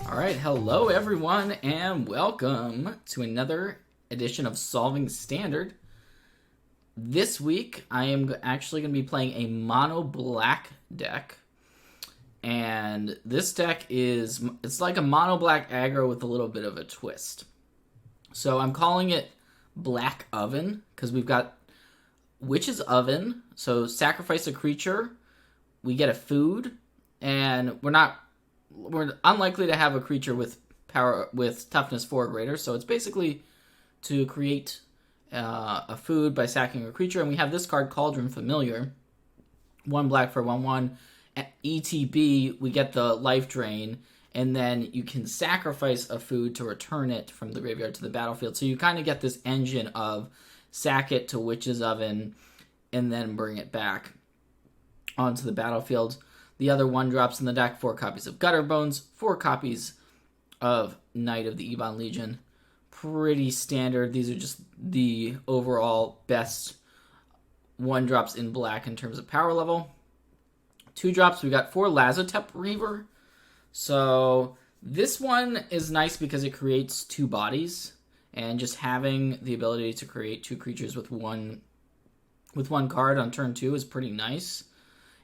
Alright, hello everyone, and welcome to another edition of Solving Standard. This week, I am actually going to be playing a mono-black deck. And this deck it's like a mono-black aggro with a little bit of a twist. So I'm calling it Black Oven, because we've got Witch's Oven. So sacrifice a creature, we get a food, and we're unlikely to have a creature with power with toughness 4 or greater, so it's basically to create a food by sacking a creature. And we have this card, Cauldron Familiar, 1 black for 1/1. At ETB, we get the life drain, and then you can sacrifice a food to return it from the graveyard to the battlefield. So you kind of get this engine of sack it to Witch's Oven, and then bring it back onto the battlefield. The other 1-drops in the deck, 4 copies of Gutterbones, 4 copies of Knight of the Ebon Legion. Pretty standard. These are just the overall best 1-drops in black in terms of power level. 2-drops, we got 4 Lazotep Reaver. So this one is nice because it creates 2 bodies, and just having the ability to create 2 creatures with one card on turn 2 is pretty nice.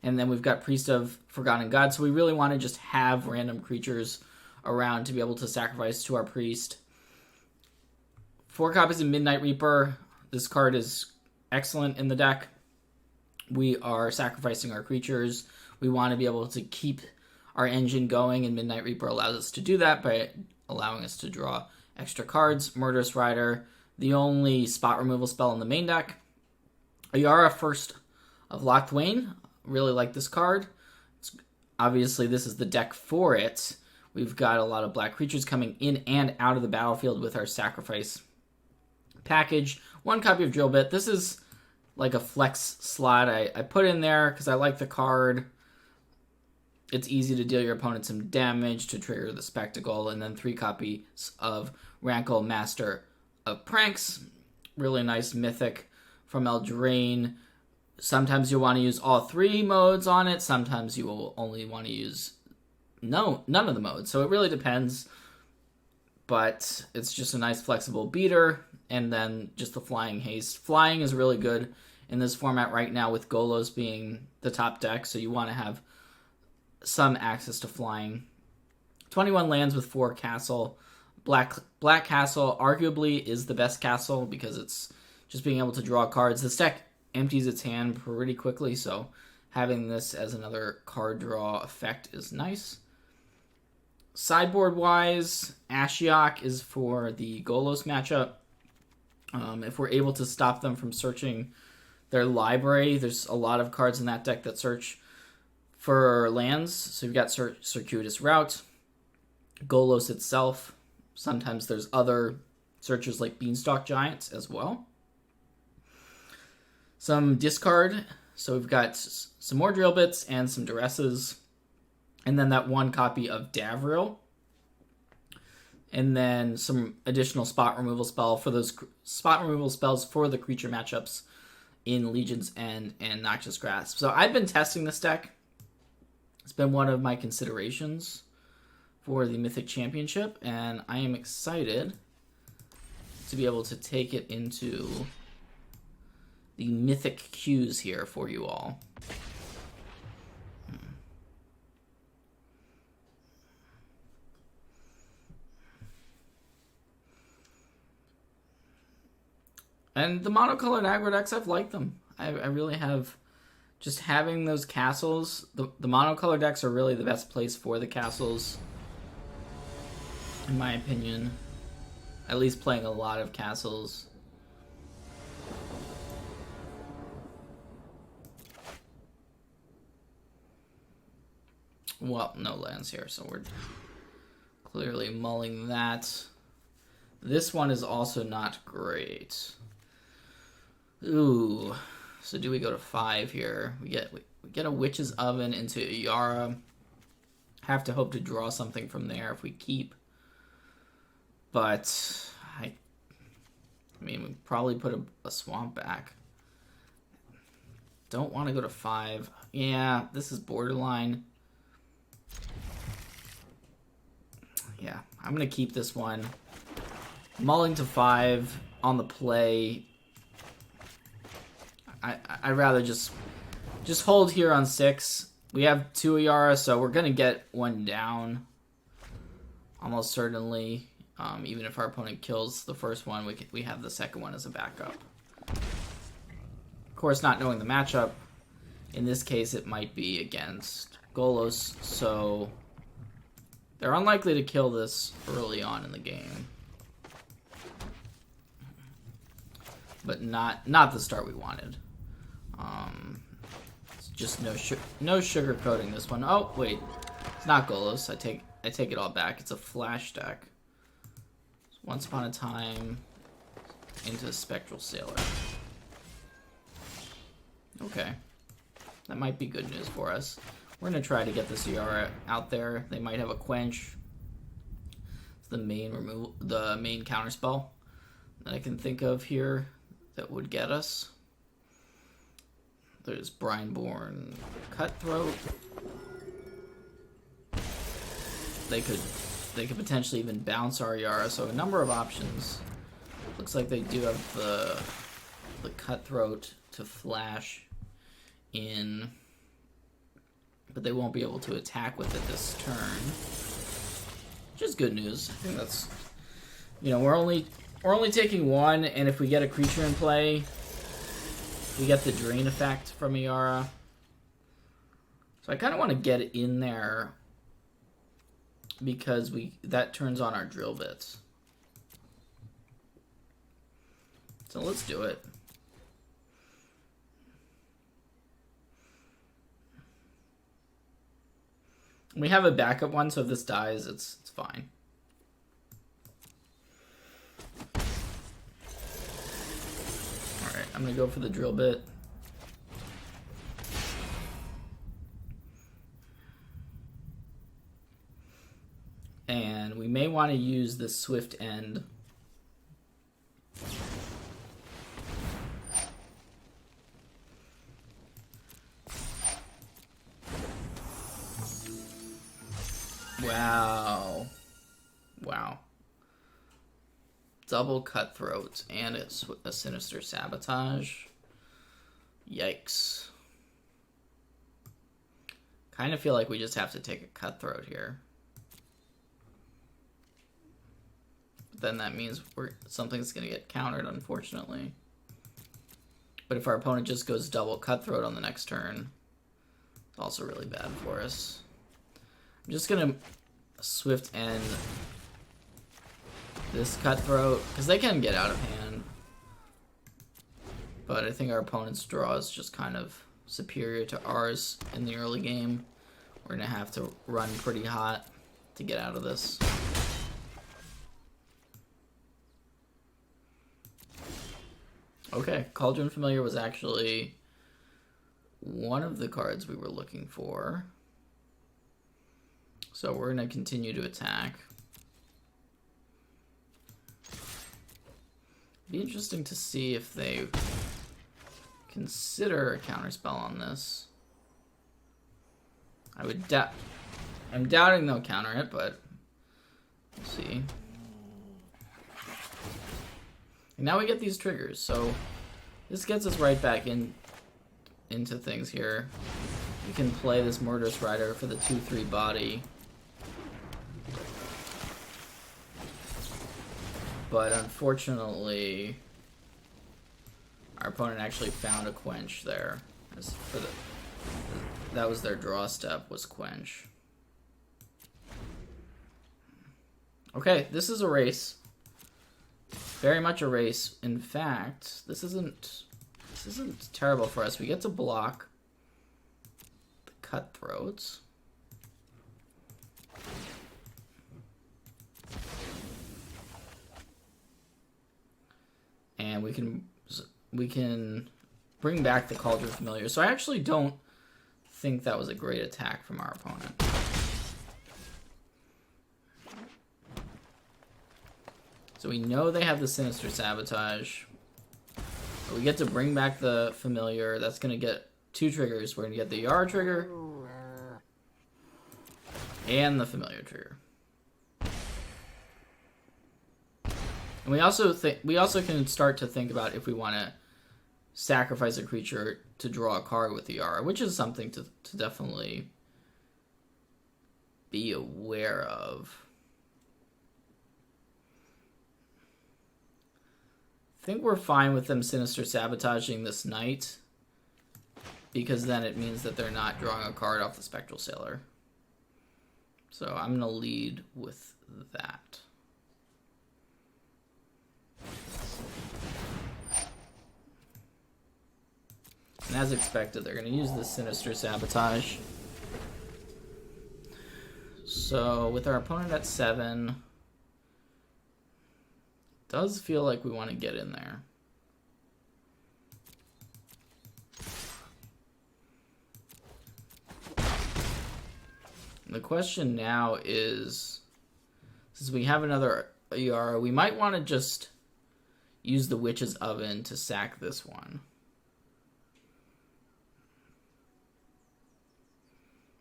And then we've got Priest of Forgotten God, so we really want to just have random creatures around to be able to sacrifice to our Priest. 4 copies of Midnight Reaper. This card is excellent in the deck. We are sacrificing our creatures. We want to be able to keep our engine going, and Midnight Reaper allows us to do that by allowing us to draw extra cards. Murderous Rider, the only spot removal spell in the main deck. Ayara, First of Locthwain. Really like this card. Obviously, this is the deck for it. We've got a lot of black creatures coming in and out of the battlefield with our sacrifice package. 1 copy of Drill Bit. This is like a flex slot I put in there because I like the card. It's easy to deal your opponent some damage to trigger the Spectacle. And then 3 copies of Rankle, Master of Pranks. Really nice mythic from Eldraine. Sometimes you'll want to use all 3 modes on it. Sometimes you will only want to use none of the modes. So it really depends. But it's just a nice flexible beater. And then just the Flying Haste. Flying is really good in this format right now with Golos being the top deck. So you want to have some access to flying. 21 lands with 4 castle. Black Castle arguably is the best castle because it's just being able to draw cards. This deck empties its hand pretty quickly, so having this as another card draw effect is nice. Sideboard-wise, Ashiok is for the Golos matchup. If we're able to stop them from searching their library, there's a lot of cards in that deck that search for lands. So you've got Circuitous Route, Golos itself. Sometimes there's other searchers like Beanstalk Giants as well. Some discard, so we've got some more Drill Bits and some Duresses, and then that 1 copy of Davril, and then some additional spot removal spell for those spot removal spells for the creature matchups in Legion's End and Noxious Grasp. So I've been testing this deck. It's been one of my considerations for the Mythic Championship, and I am excited to be able to take it into the Mythic queues here for you all. And the monocolored aggro decks, I've liked them. I really have. Just having those castles, the monocolored decks are really the best place for the castles, in my opinion. At least playing a lot of castles. Well, no lands here, so we're clearly mulling that. This one is also not great. Ooh. So do we go to 5 here? We get a Witch's Oven into Ayara. Have to hope to draw something from there if we keep. But I mean, we probably put a Swamp back. Don't want to go to 5. Yeah, this is borderline. Yeah, I'm going to keep this one. Mulling to 5 on the play. I'd rather just hold here on 6. We have 2 Ayara, so we're going to get one down. Almost certainly. Even if our opponent kills the first one, we have the second one as a backup. Of course, not knowing the matchup, in this case it might be against Golos, so they're unlikely to kill this early on in the game. But not the start we wanted. It's just no sugarcoating this one. Oh wait, it's not Golos. I take it all back. It's a flash deck. Once Upon a Time into a Spectral Sailor. Okay, that might be good news for us. We're gonna try to get this Ayara out there. They might have a quench. It's the main counterspell that I can think of here that would get us. There's Brineborn Cutthroat. They could potentially even bounce our Ayara, so a number of options. Looks like they do have the Cutthroat to flash in, but they won't be able to attack with it this turn, which is good news. I think that's, we're only taking 1, and if we get a creature in play, we get the drain effect from Ayara. So I kind of want to get it in there because that turns on our drill bits. So let's do it. We have a backup one, so if this dies, it's fine. Alright, I'm gonna go for the drill bit. And we may want to use this swift end. Wow. Double Cutthroats and it's a Sinister Sabotage. Yikes. Kind of feel like we just have to take a Cutthroat here. Then that means something's going to get countered, unfortunately. But if our opponent just goes double Cutthroat on the next turn, it's also really bad for us. I'm just going to swift end this Cutthroat, because they can get out of hand. But I think our opponent's draw is just kind of superior to ours in the early game. We're going to have to run pretty hot to get out of this. Okay, Cauldron Familiar was actually one of the cards we were looking for. So we're going to continue to attack. Be interesting to see if they consider a counterspell on this. I'm doubting they'll counter it, but we'll see. And now we get these triggers, so this gets us right back into things here. We can play this Murderous Rider for the 2/3 body. But unfortunately, our opponent actually found a quench there. That was their draw step, was quench. Okay, this is a race. Very much a race. In fact, this isn't terrible for us. We get to block the Cutthroats. And we can bring back the Cauldron Familiar. So I actually don't think that was a great attack from our opponent. So we know they have the Sinister Sabotage. But we get to bring back the Familiar. That's going to get 2 triggers. We're going to get the Ayara trigger and the Familiar trigger. And we also can start to think about if we want to sacrifice a creature to draw a card with Ayara, which is something to definitely be aware of. I think we're fine with them Sinister Sabotaging this Knight, because then it means that they're not drawing a card off the Spectral Sailor. So I'm going to lead with that. And as expected, they're going to use this Sinister Sabotage. So with our opponent at 7, does feel like we want to get in there. The question now is, since we have another Ayara, we might want to just use the Witch's Oven to sack this one.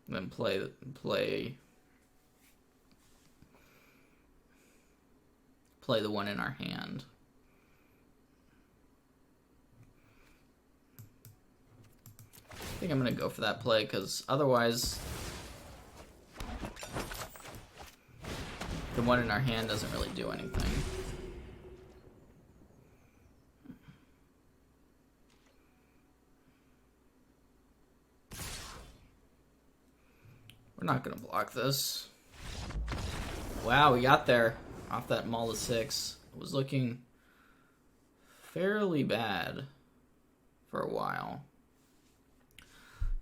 And then play the one in our hand. I think I'm going to go for that play, because otherwise the one in our hand doesn't really do anything. We're not going to block this. Wow, we got there off that Maul of 6. It was looking fairly bad for a while.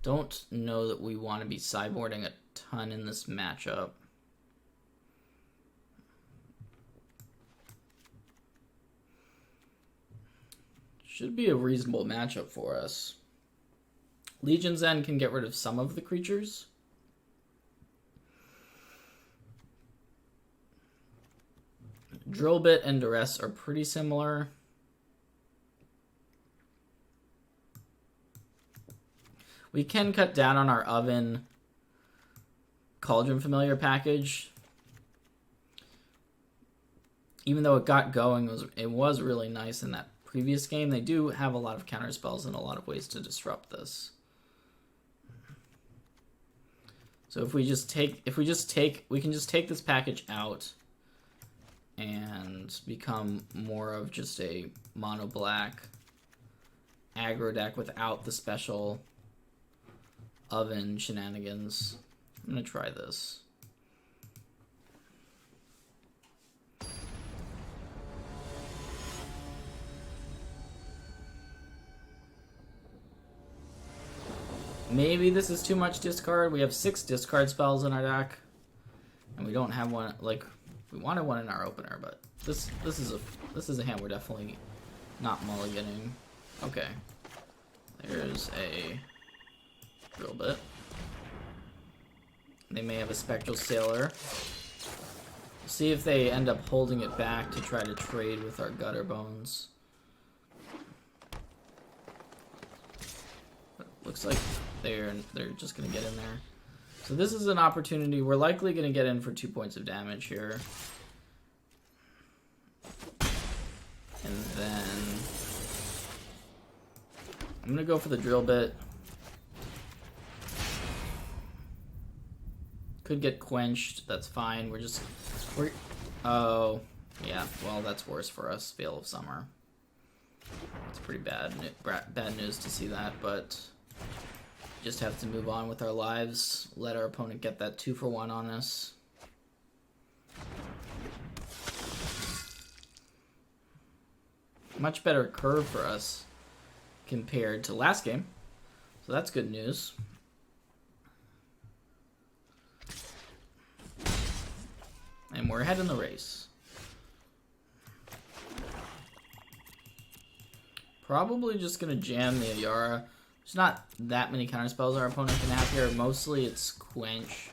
Don't know that we want to be sideboarding a ton in this matchup. Should be a reasonable matchup for us. Legion's End can get rid of some of the creatures. Drill Bit and Duress are pretty similar. We can cut down on our Oven Cauldron Familiar package. Even though it got going, it was really nice in that previous game. They do have a lot of counter spells and a lot of ways to disrupt this. So we can just take this package out and become more of just a mono black aggro deck without the special Oven shenanigans. I'm gonna try this. Maybe this is too much discard. We have 6 discard spells in our deck, and we don't have one. Like, we wanted one in our opener, but this is a hand we're definitely not mulliganing. Okay, there's a Drill Bit. They may have a Spectral Sailor. See if they end up holding it back to try to trade with our Gutterbones. Looks like they're just gonna get in there. So this is an opportunity. We're likely gonna get in for 2 points of damage here. And then I'm gonna go for the Drill Bit. Could get quenched, that's fine. Oh, yeah, well, that's worse for us. Veil of Summer. It's pretty bad news to see that, but just have to move on with our lives. Let our opponent get that 2-for-1 on us. Much better curve for us compared to last game, so that's good news. And we're ahead in the race. Probably just gonna jam the Ayara. There's not that many counterspells our opponent can have here. Mostly it's Quench.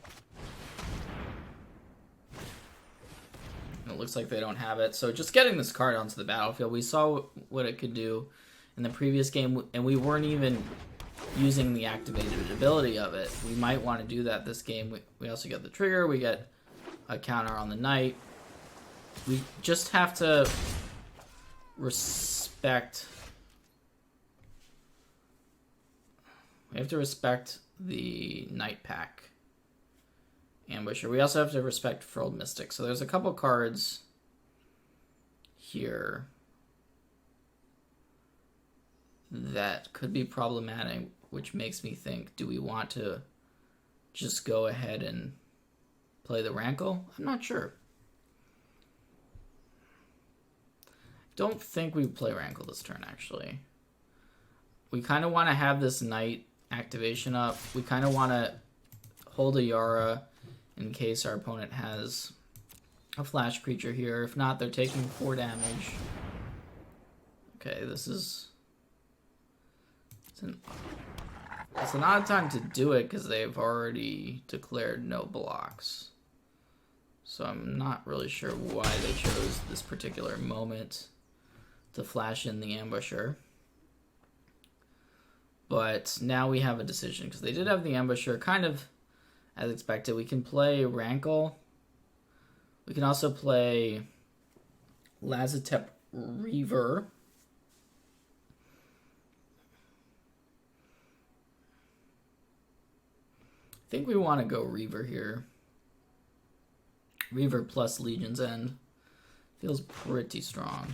And it looks like they don't have it. So just getting this card onto the battlefield, we saw what it could do in the previous game, and we weren't even using the activated ability of it. We might want to do that this game. We also get the trigger, we get a counter on the Knight. We just have to respect... We have to respect the Night Pack Ambusher. We also have to respect Furled Mystic. So there's a couple cards here that could be problematic, which makes me think, do we want to just go ahead and play the Rankle? I'm not sure. Don't think we play Rankle this turn, actually. We kind of want to have this Knight activation up. We kind of want to hold Ayara in case our opponent has a flash creature here. If not, they're taking 4 damage. Okay, this is... It's an odd time to do it because they've already declared no blocks. So I'm not really sure why they chose this particular moment to flash in the Ambusher. But now we have a decision because they did have the Ambusher kind of as expected. We can play Rankle. We can also play Lazotep Reaver. I think we want to go Reaver here. Reaver plus Legion's End. Feels pretty strong.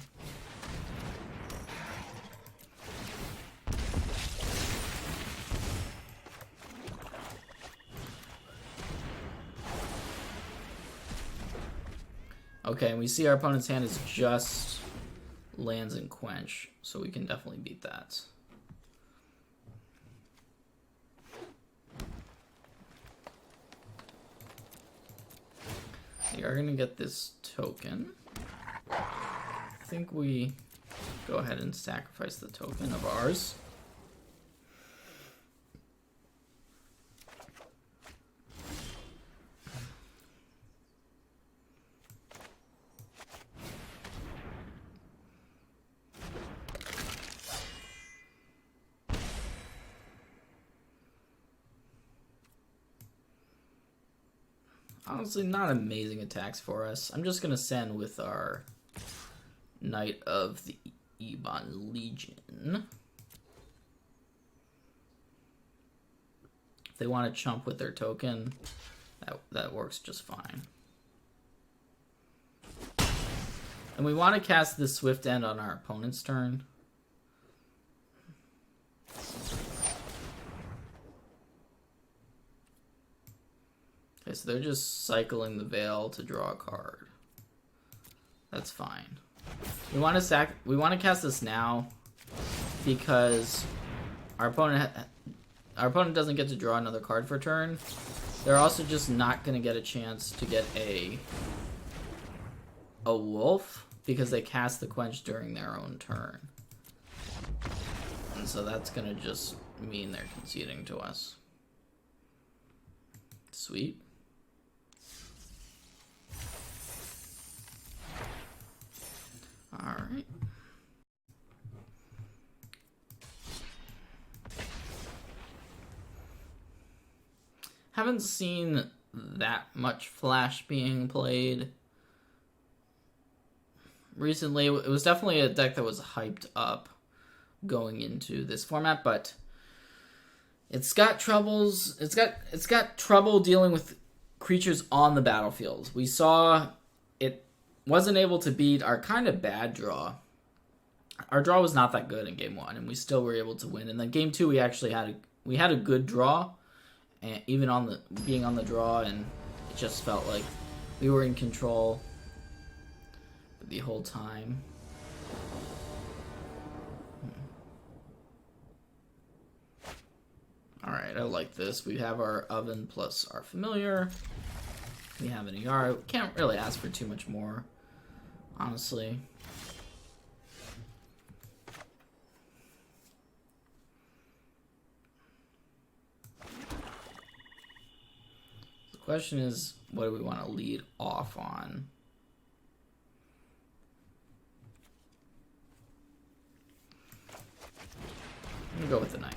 Okay, and we see our opponent's hand is just lands and Quench, so we can definitely beat that. We are going to get this token. I think we go ahead and sacrifice the token of ours. Honestly, not amazing attacks for us. I'm just going to send with our Knight of the Ebon Legion. If they want to chump with their token, that works just fine. And we want to cast the Swift End on our opponent's turn. Okay, so they're just cycling the Veil to draw a card. That's fine. We want to cast this now because our opponent doesn't get to draw another card for turn. They're also just not going to get a chance to get a wolf because they cast the Quench during their own turn. And so that's going to just mean they're conceding to us. Sweet. All right. Haven't seen that much Flash being played recently. It was definitely a deck that was hyped up going into this format, but it's got troubles. It's got trouble dealing with creatures on the battlefield. We saw it wasn't able to beat our kind of bad draw. Our draw was not that good in game 1, and we still were able to win. And then game 2, we actually had a good draw, and even on being on the draw, and it just felt like we were in control the whole time. Alright, I like this. We have our Oven plus our Familiar. We have an Ayara. We can't really ask for too much more, honestly. The question is, what do we want to lead off on? I'm going to go with the Knight.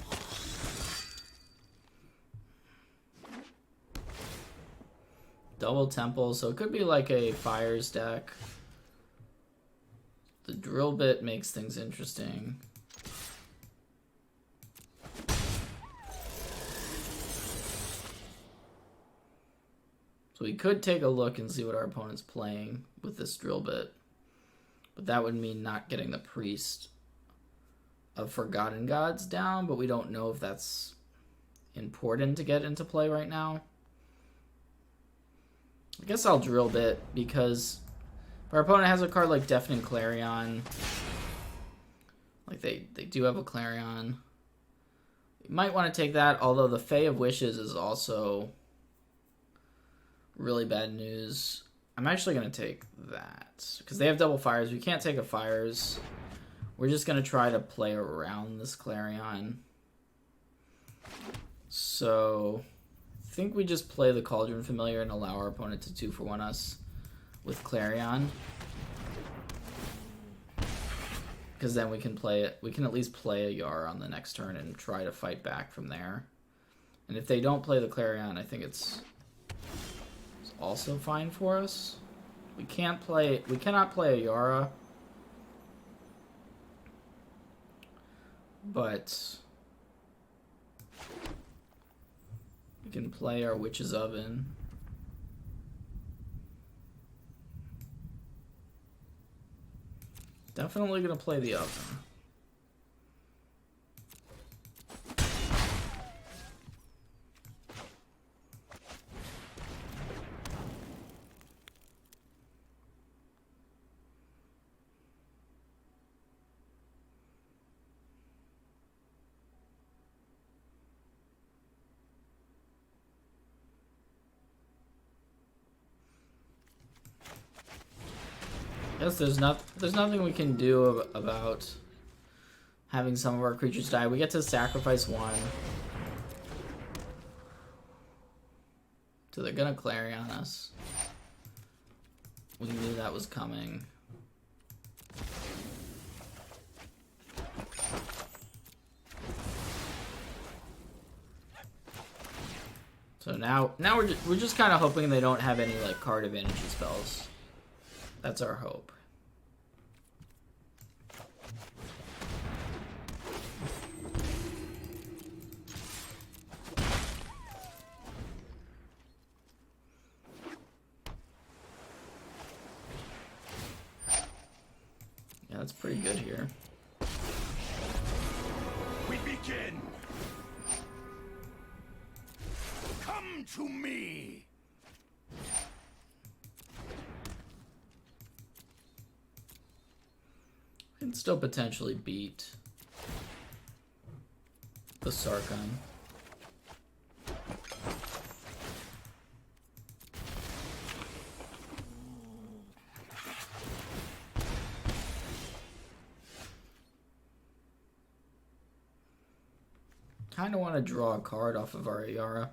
Double Temple, so it could be like a Fires deck. The drill bit makes things interesting. So we could take a look and see what our opponent's playing with this drill bit. But that would mean not getting the Priest of Forgotten Gods down, but we don't know if that's important to get into play right now. I guess I'll drill bit because if our opponent has a card like Deafening Clarion, like they do have a Clarion, you might want to take that, although the Fae of Wishes is also really bad news. I'm actually going to take that because they have double fires. We can't take a fires. We're just going to try to play around this Clarion. So I think we just play the Cauldron Familiar and allow our opponent to 2-for-1 us with Clarion. Because then we can play it. We can at least play Ayara on the next turn and try to fight back from there. And if they don't play the Clarion, I think it's also fine for us. We cannot play Ayara, but we can play our Witch's Oven. Definitely gonna play the Oven. Guess there's nothing we can do about having some of our creatures die. We get to sacrifice one. So they're gonna Clarion us. We knew that was coming. So now we're just kind of hoping they don't have any like card advantage spells. That's our hope. Yeah, that's pretty good here. We begin. Come to me. Can still potentially beat the Sarkhan. Kind of want to draw a card off of our Ayara.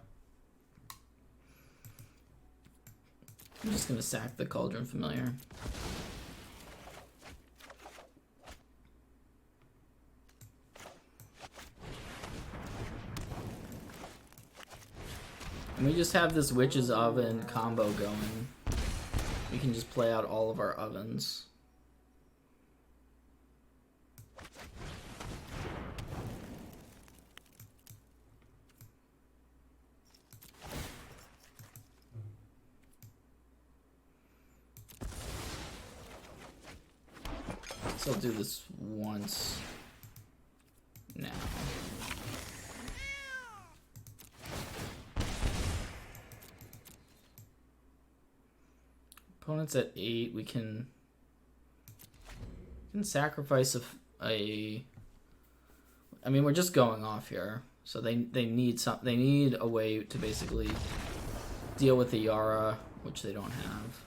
I'm just going to sack the Cauldron Familiar. And we just have this Witch's Oven combo going. We can just play out all of our ovens. So I'll do this once now. Opponent's at 8. We can sacrifice a. I mean, we're just going off here, so they need some. They need a way to basically deal with the Ayara, which they don't have.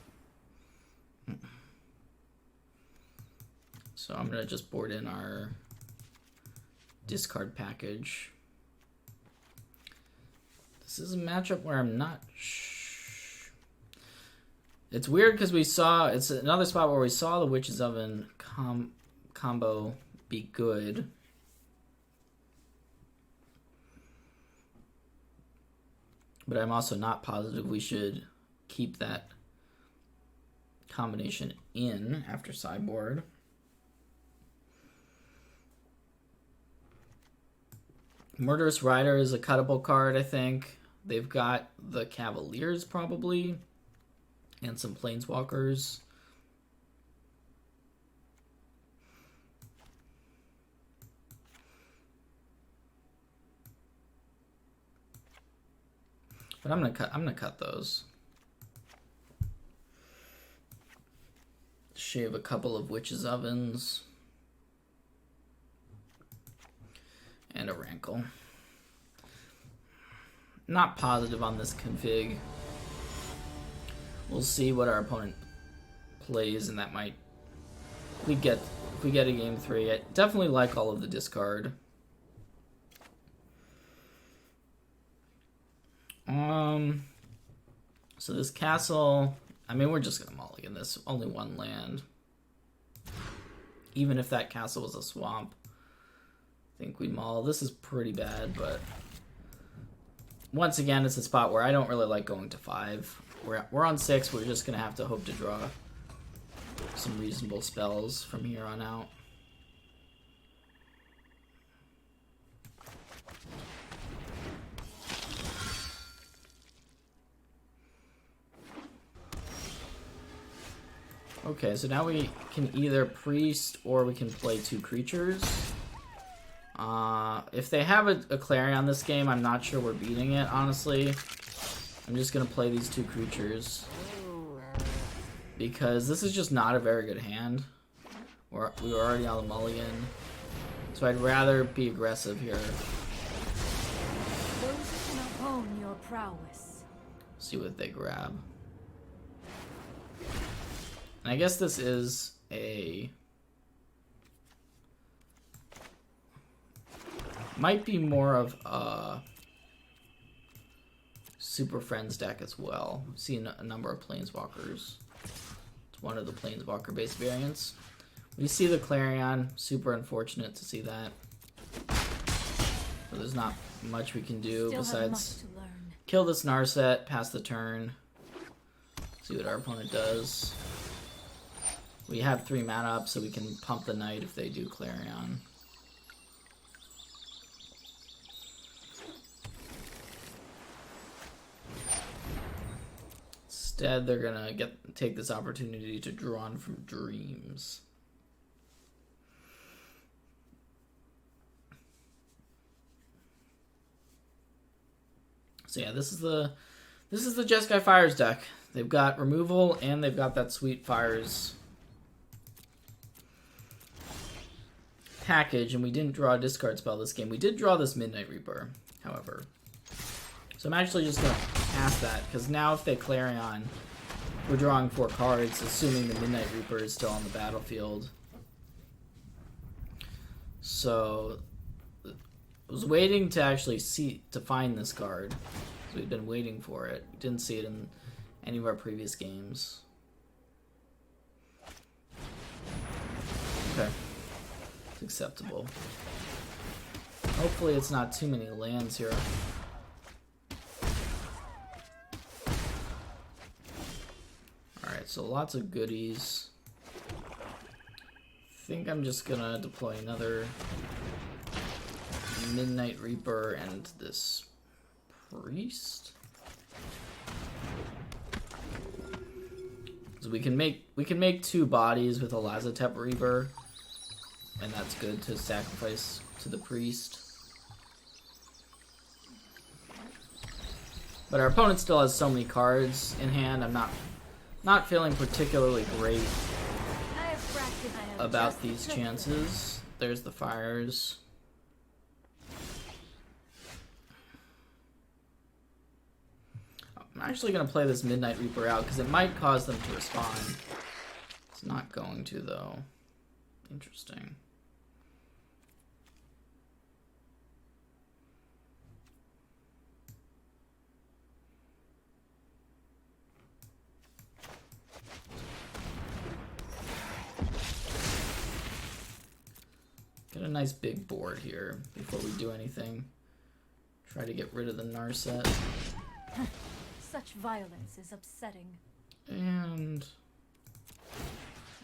So I'm gonna just board in our discard package. This is a matchup where I'm not. It's weird because it's another spot where we saw the Witch's Oven combo be good. But I'm also not positive we should keep that combination in after sideboard. Murderous Rider is a cuttable card, I think. They've got the Cavaliers, probably. And some Planeswalkers. But I'm gonna cut those. Shave a couple of Witch's Ovens. And a Rankle. Not positive on this config. We'll see what our opponent plays, and that might... If we get a game 3, I definitely like all of the discard. So this castle, I mean, we're just gonna mulligan this. Only one land. Even if that castle was a swamp, I think we'd mull. This is pretty bad, but once again, it's a spot where I don't really like going to 5. We're on 6. We're just gonna have to hope to draw some reasonable spells from here on out. Okay, so now we can either priest or we can play 2 creatures. If they have a Clarion this game, I'm not sure we're beating it, honestly. I'm just going to play these 2 creatures. Because this is just not a very good hand. We were already on the mulligan. So I'd rather be aggressive here. Those who cannot own your prowess. See what they grab. And I guess this is a... Might be more of a Super Friends deck as well. I've seen a number of Planeswalkers. It's one of the Planeswalker-based variants. We see the Clarion. Super unfortunate to see that. But there's not much we can do besides kill this Narset, pass the turn. See what our opponent does. We have 3 mana up, so we can pump the Knight if they do Clarion. Instead, they're gonna take this opportunity to Drawn from Dreams. So yeah, this is the Jeskai Fires deck. They've got removal and they've got that sweet Fires package, and we didn't draw a discard spell this game. We did draw this Midnight Reaper, however. So I'm actually just going to pass that, because now if they Clarion, we're drawing 4 cards, assuming the Midnight Reaper is still on the battlefield. So I was waiting to actually find this card. So we've been waiting for it. Didn't see it in any of our previous games. Okay. It's acceptable. Hopefully it's not too many lands here. Alright, so lots of goodies. I think I'm just gonna deploy another Midnight Reaper and this Priest. So we can make 2 bodies with a Lazotep Reaver. And that's good to sacrifice to the Priest. But our opponent still has so many cards in hand. I'm not feeling particularly great about these chances. There's the Fires. I'm actually going to play this Midnight Reaper out because it might cause them to respond. It's not going to, though. Interesting. Get a nice big board here before we do anything. Try to get rid of the Narset. Such violence is upsetting. And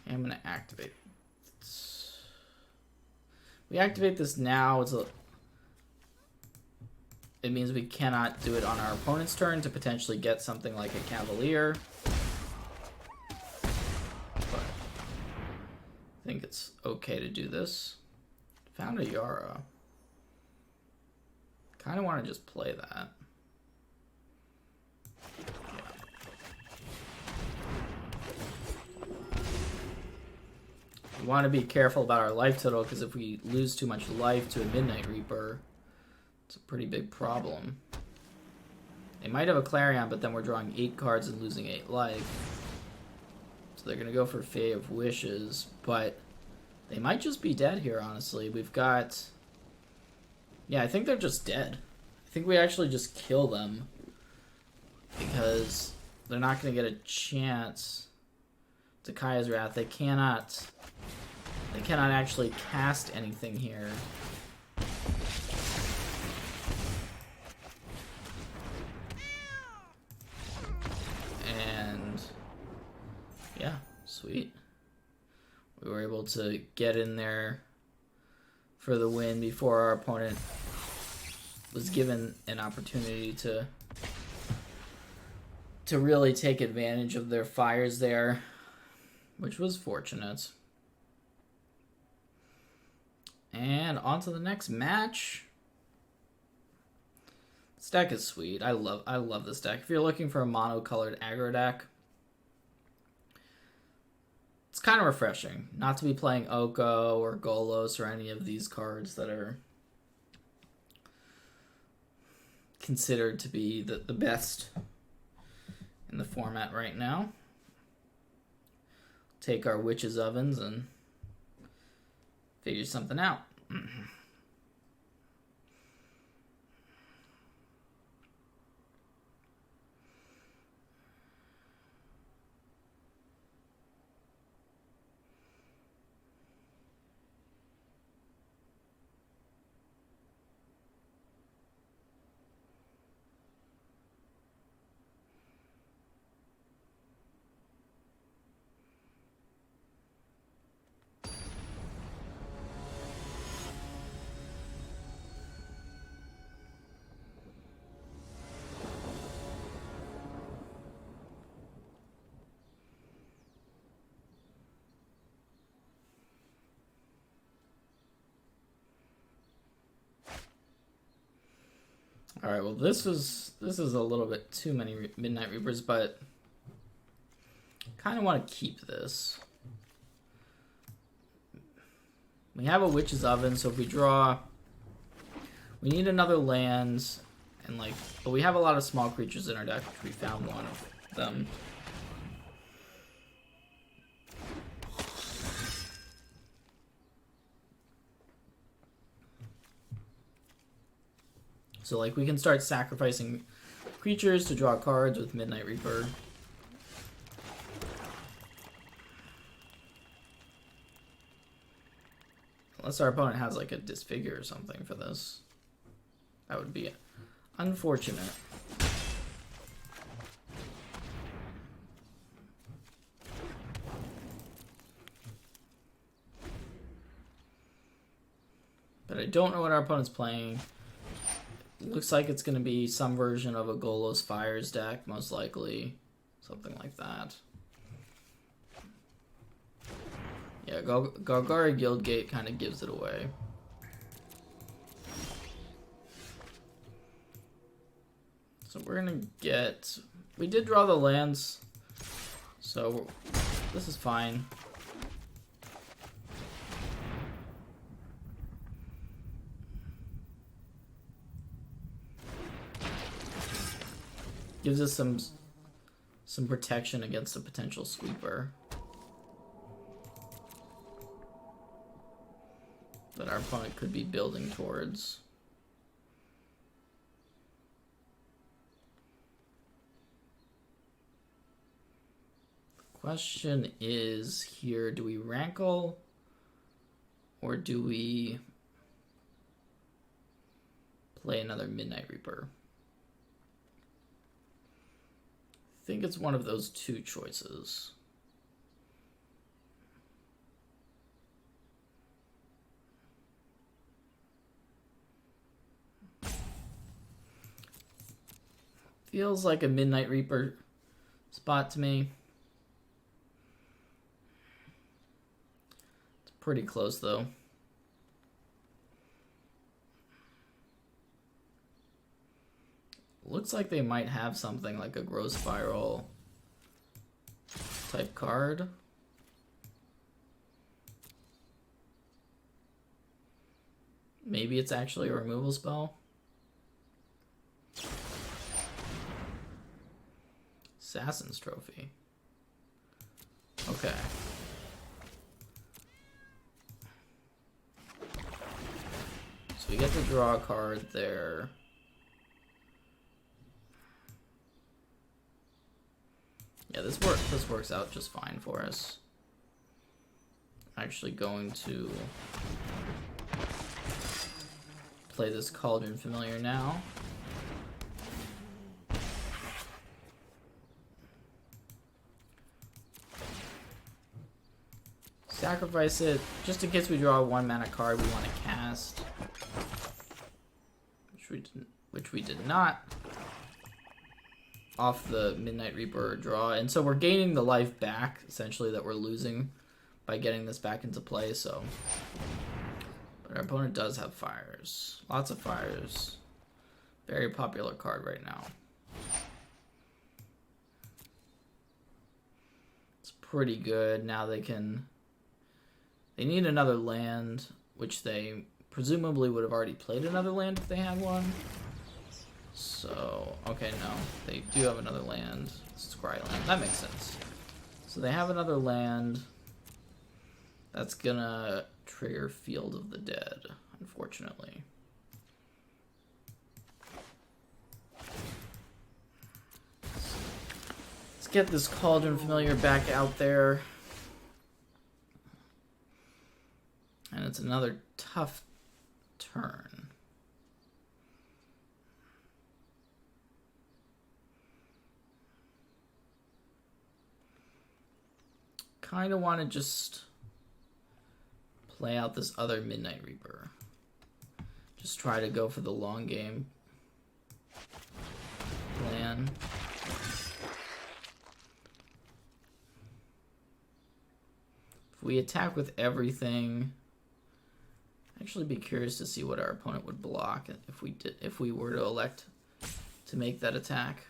I'm gonna activate. We activate this now. it means we cannot do it on our opponent's turn to potentially get something like a Cavalier. But I think it's okay to do this. Found a Ayara. Kind of want to just play that. We want to be careful about our life total, because if we lose too much life to a Midnight Reaper, it's a pretty big problem. They might have a Clarion, but then we're drawing 8 cards and losing 8 life. So they're going to go for Fae of Wishes, but they might just be dead here, honestly. We've got... Yeah, I think they're just dead. I think we actually just kill them, because they're not going to get a chance to Kaya's Wrath. They cannot actually cast anything here. And yeah, sweet. We were able to get in there for the win before our opponent was given an opportunity to really take advantage of their fires there, which was fortunate. And on to the next match. This deck is sweet. I love this deck. If you're looking for a mono-colored aggro deck, it's kind of refreshing not to be playing Oko or Golos or any of these cards that are considered to be the best in the format right now. Take our Witch's Ovens and figure something out. All right, well, this is a little bit too many Midnight Reapers, but kind of want to keep this. We have a Witch's Oven, so if we draw, we need another land, and but we have a lot of small creatures in our deck, which we found one of them. So, we can start sacrificing creatures to draw cards with Midnight Reaper. Unless our opponent has, a Disfigure or something for this. That would be unfortunate. But I don't know what our opponent's playing. Looks like it's going to be some version of a Golos Fires deck, most likely. Something like that. Yeah, Golgari Guildgate kind of gives it away. So we're going to get... We did draw the lands, so this is fine. Gives us some protection against a potential sweeper that our opponent could be building towards. The question is here, do we rankle or do we play another Midnight Reaper? I think it's one of those two choices. Feels like a Midnight Reaper spot to me. It's pretty close though. Looks like they might have something like a Growth Spiral type card. Maybe it's actually a removal spell. Assassin's Trophy. Okay. So we get to draw a card there. Yeah, this works out just fine for us. I'm actually going to play this Cauldron Familiar now. Sacrifice it, just in case we draw a 1-mana card we want to cast. Which we did not. Off the Midnight Reaper draw. And so we're gaining the life back, essentially, that we're losing by getting this back into play, so. But our opponent does have fires. Lots of fires. Very popular card right now. It's pretty good. Now they can... They need another land, which they presumably would have already played another land if they had one. So, okay, no. They do have another land. Scry land. That makes sense. So they have another land. That's gonna trigger Field of the Dead, unfortunately. Let's get this Cauldron Familiar back out there. And it's another tough turn. Kind of want to just play out this other Midnight Reaper. Just try to go for the long game plan. If we attack with everything, actually be curious to see what our opponent would block if we were to elect to make that attack.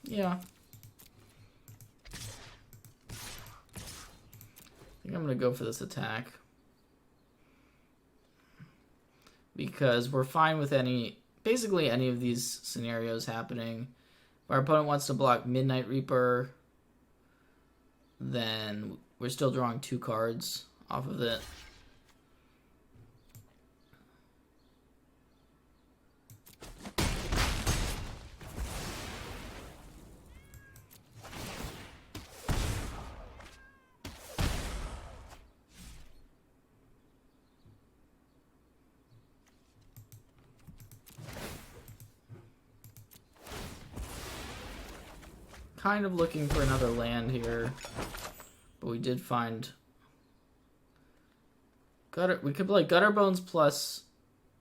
Yeah. I think I'm going to go for this attack. Because we're fine with basically any of these scenarios happening. If our opponent wants to block Midnight Reaper, then we're still drawing 2 cards off of it. Kind of looking for another land here, but we did find we could play Gutterbones plus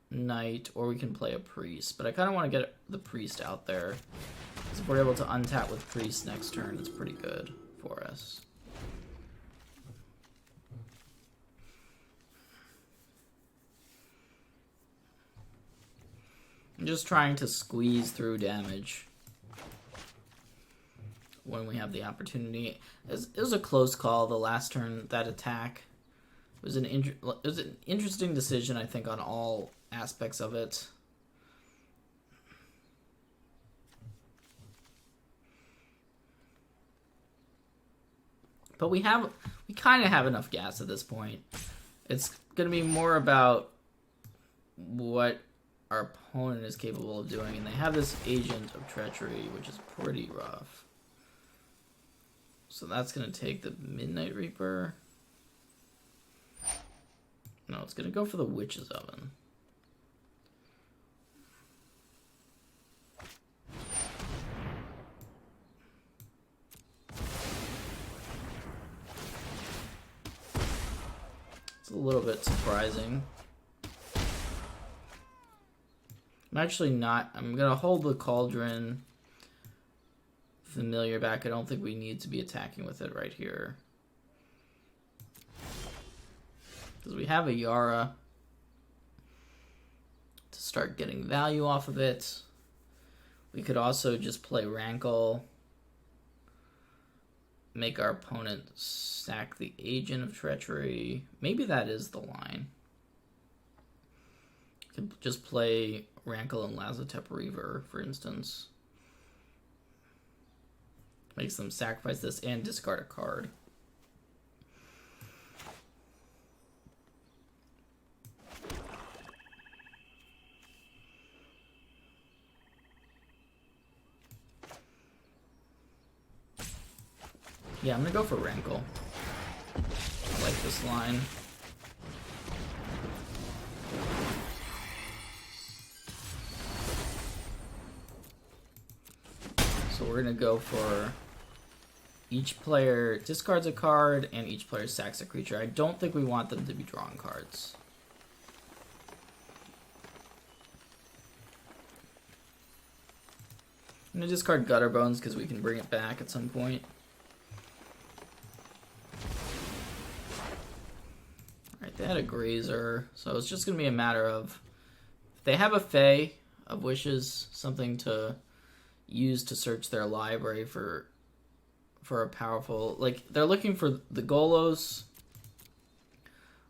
Knight, or we can play a Priest, but I kind of want to get the Priest out there, because if we're able to untap with Priest next turn, it's pretty good for us. I'm just trying to squeeze through damage when we have the opportunity. It was a close call the last turn, that attack. It was an interesting decision, I think, on all aspects of it. But we kind of have enough gas at this point. It's going to be more about what our opponent is capable of doing, and they have this Agent of Treachery, which is pretty rough. So that's going to take the Midnight Reaper. No, it's going to go for the Witch's Oven. It's a little bit surprising. I'm I'm actually not. I'm going to hold the Cauldron Familiar back. I don't think we need to be attacking with it right here. Because we have Ayara to start getting value off of it. We could also just play Rankle. Make our opponent sack the Agent of Treachery. Maybe that is the line. Could just play Rankle and Lazotep Reaver, for instance. Makes them sacrifice this and discard a card. Yeah, I'm gonna go for Rankle. I like this line. So we're gonna go for each player discards a card and each player sacks a creature. I don't think we want them to be drawing cards. I'm gonna discard Gutterbones because we can bring it back at some point. Alright, they had a Grazer, so it's just gonna be a matter of if they have a Fae of Wishes, something to use to search their library for a powerful, like they're looking for the Golos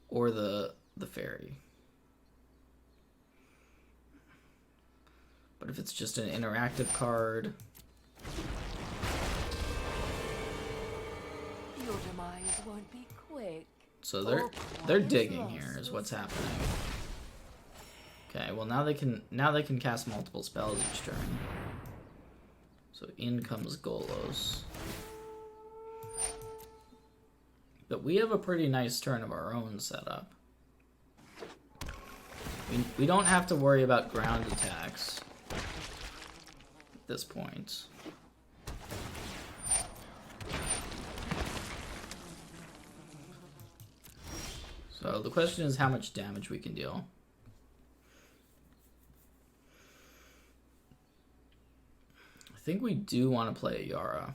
or the fairy. But if it's just an interactive card, Your demise won't be quick. so they're digging here is what's happening. Okay, well now they can cast multiple spells each turn. So in comes Golos. But we have a pretty nice turn of our own setup. We don't have to worry about ground attacks at this point. So the question is how much damage we can deal. I think we do want to play Ayara.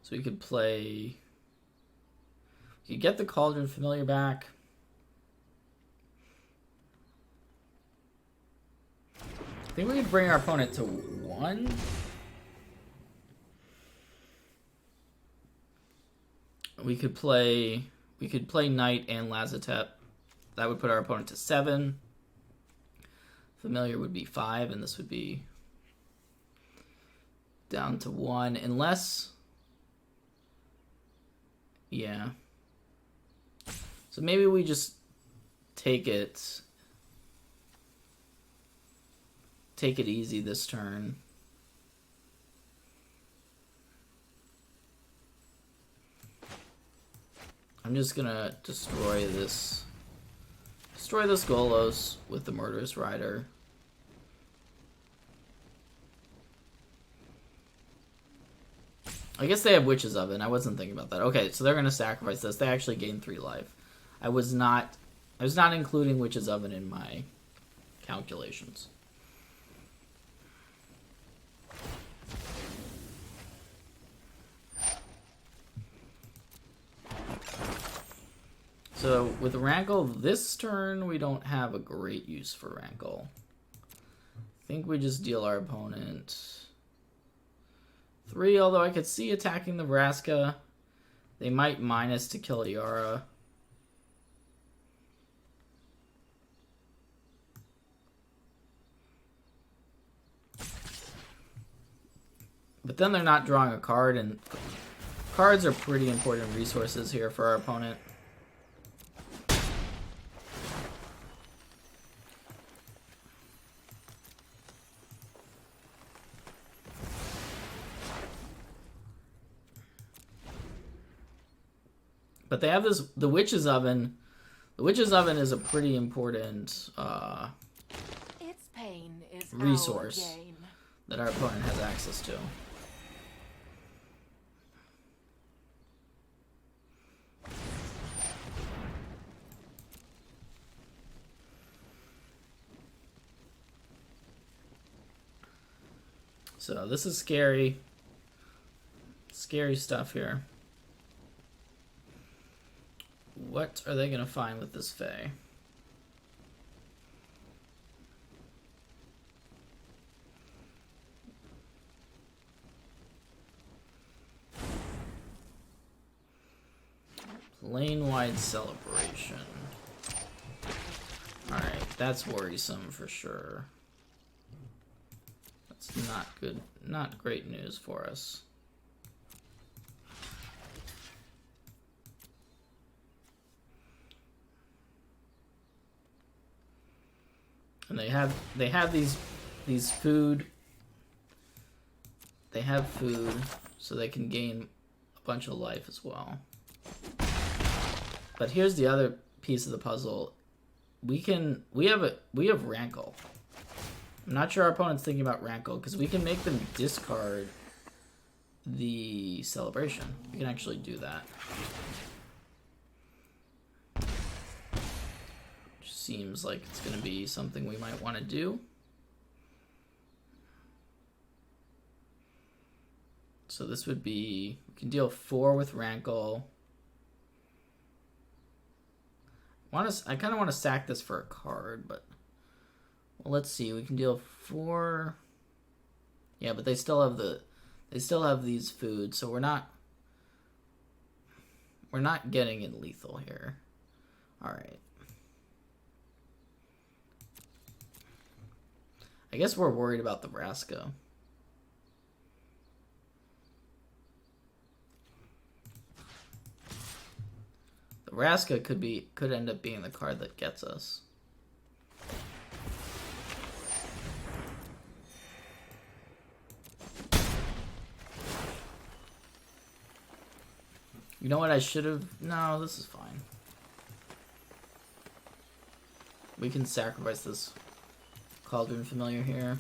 So we could play... We could get the Cauldron Familiar back. I think we could bring our opponent to 1. We could play Knight and Lazotep. That would put our opponent to 7. Familiar would be 5, and this would be down to 1, unless... Yeah. So maybe we just take it easy this turn. I'm just gonna destroy this Golos with the Murderous Rider. I guess they have Witch's Oven. I wasn't thinking about that. Okay, so they're gonna sacrifice this. They actually gain 3 life. I was not including Witch's Oven in my calculations. So with Rankle this turn, we don't have a great use for Rankle. I think we just deal our opponent 3, although I could see attacking the Vraska. They might minus to kill Ayara. But then they're not drawing a card, and cards are pretty important resources here for our opponent. But they have the Witch's Oven. The Witch's Oven is a pretty important Its pain is resource. our gain. that our opponent has access to. So this is scary. Scary stuff here. What are they gonna find with this Fae? Lane-wide celebration. Alright, that's worrisome for sure. That's not good, not great news for us. And they have these food. They have food, so they can gain a bunch of life as well. But here's the other piece of the puzzle. We have Rankle. I'm not sure our opponent's thinking about Rankle because we can make them discard the celebration. We can actually do that. Which seems like it's going to be something we might want to do. So this would be, we can deal 4 with Rankle. I kind of want to sack this for a card, but well, let's see. We can deal 4. Yeah, but they still have these foods, so we're not getting it lethal here. All right. I guess we're worried about the Vraska. Vraska could end up being the card that gets us. You know what I should have? No, this is fine. We can sacrifice this Cauldron Familiar here.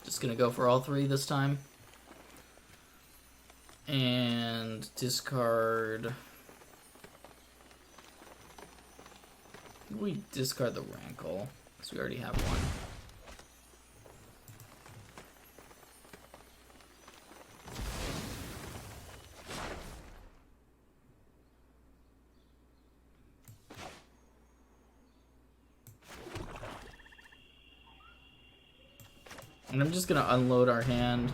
Just gonna go for all 3 this time. And discard. We discard the Rankle because we already have one. And I'm just gonna unload our hand.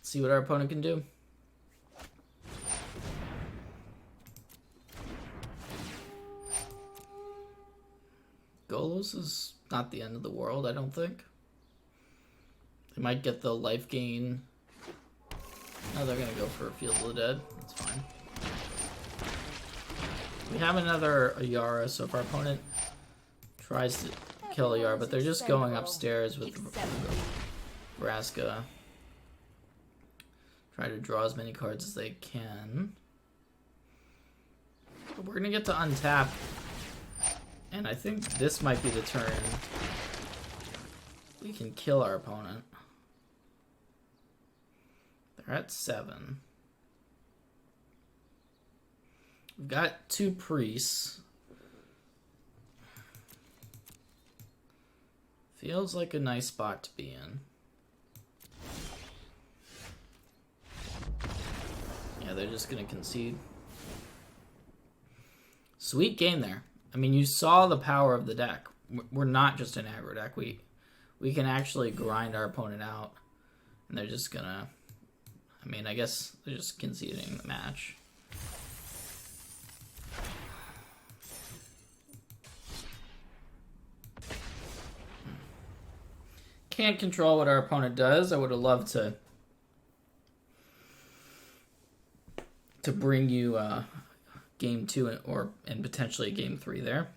See what our opponent can do. Golos is not the end of the world, I don't think. They might get the life gain. No, they're gonna go for Field of the Dead. That's fine. We have another Ayara, so if our opponent tries to kill Ayara, but they're just going upstairs with the Vraska. Try to draw as many cards as they can. But we're gonna get to untap. And I think this might be the turn we can kill our opponent. They're at 7. We've got 2 priests. Feels like a nice spot to be in. Yeah, they're just gonna concede. Sweet game there. I mean, you saw the power of the deck. We're not just an aggro deck. We can actually grind our opponent out. And they're just gonna... I mean, I guess they're just conceding the match. Can't control what our opponent does. I would have loved to bring you game 2 and potentially game 3 there.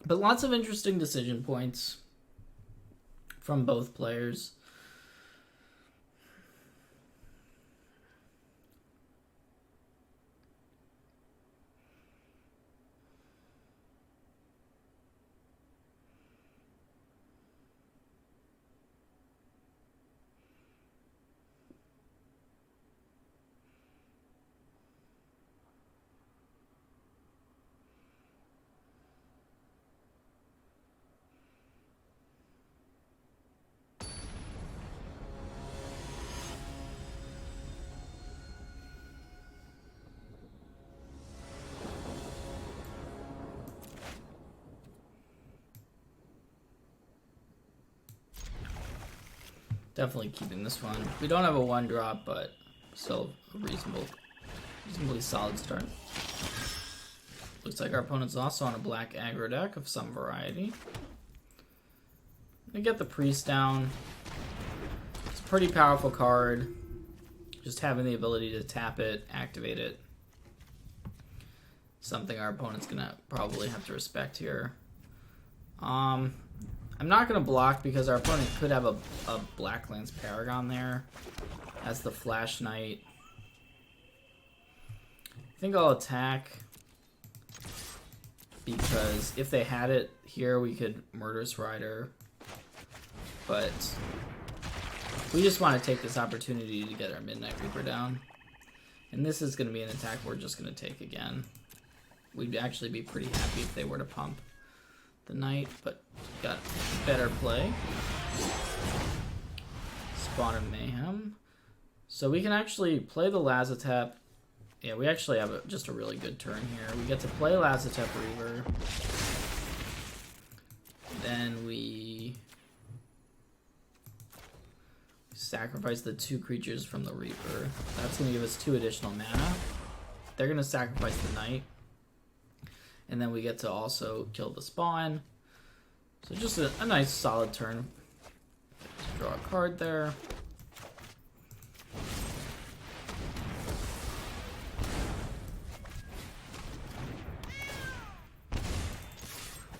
But lots of interesting decision points from both players. Definitely keeping this one. We don't have a 1-drop, but still a reasonably solid start. Looks like our opponent's also on a black aggro deck of some variety. We get the priest down. It's a pretty powerful card. Just having the ability to tap it, activate it. Something our opponent's gonna probably have to respect here. I'm not going to block because our opponent could have a Blacklands Paragon there as the Flash Knight. I think I'll attack because if they had it here, we could Murderous Rider. But we just want to take this opportunity to get our Midnight Reaper down. And this is going to be an attack we're just going to take again. We'd actually be pretty happy if they were to pump the Knight, but got better play. Spawn of Mayhem. So we can actually play the Lazotep. Yeah, we actually have just a really good turn here. We get to play Lazotep Reaver. Then we sacrifice the 2 creatures from the Reaper. That's going to give us 2 additional mana. They're going to sacrifice the Knight. And then we get to also kill the spawn. So just a nice solid turn. Draw a card there.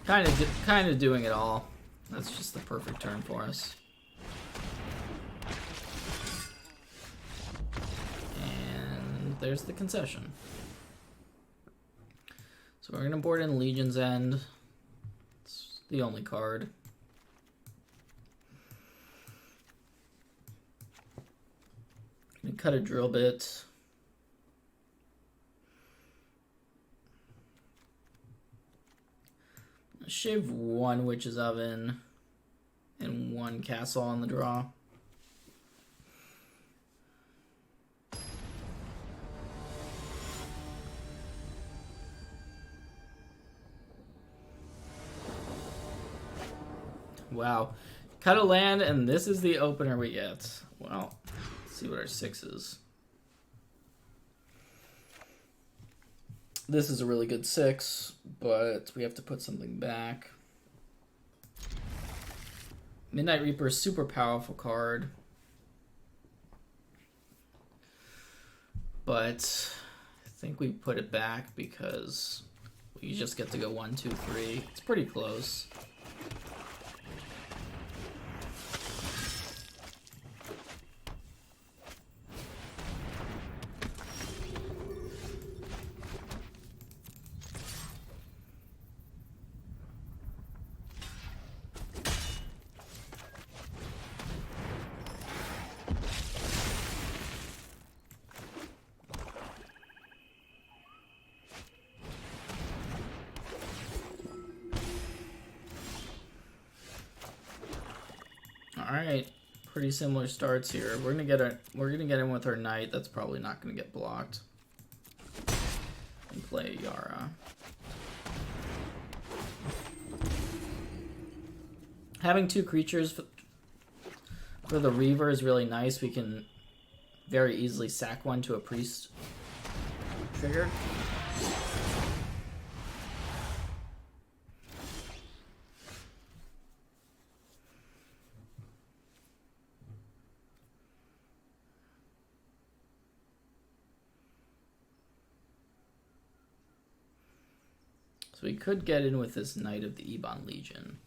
Kind of doing it all. That's just the perfect turn for us. And there's the concession. So we're going to board in Legion's End. It's the only card. Gonna cut a drill bit. Shave 1 Witch's Oven and 1 Castle on the draw. Wow. Cut a land, and this is the opener we get. Well, let's see what our 6 is. This is a really good 6, but we have to put something back. Midnight Reaper, super powerful card. But I think we put it back because we just get to go 1, 2, 3. It's pretty close. Alright, pretty similar starts here. We're gonna get in with our Knight. That's probably not gonna get blocked. And play Ayara. Having 2 creatures for the Reaver is really nice. We can very easily sack one to a Priest trigger. So we could get in with this Knight of the Ebon Legion.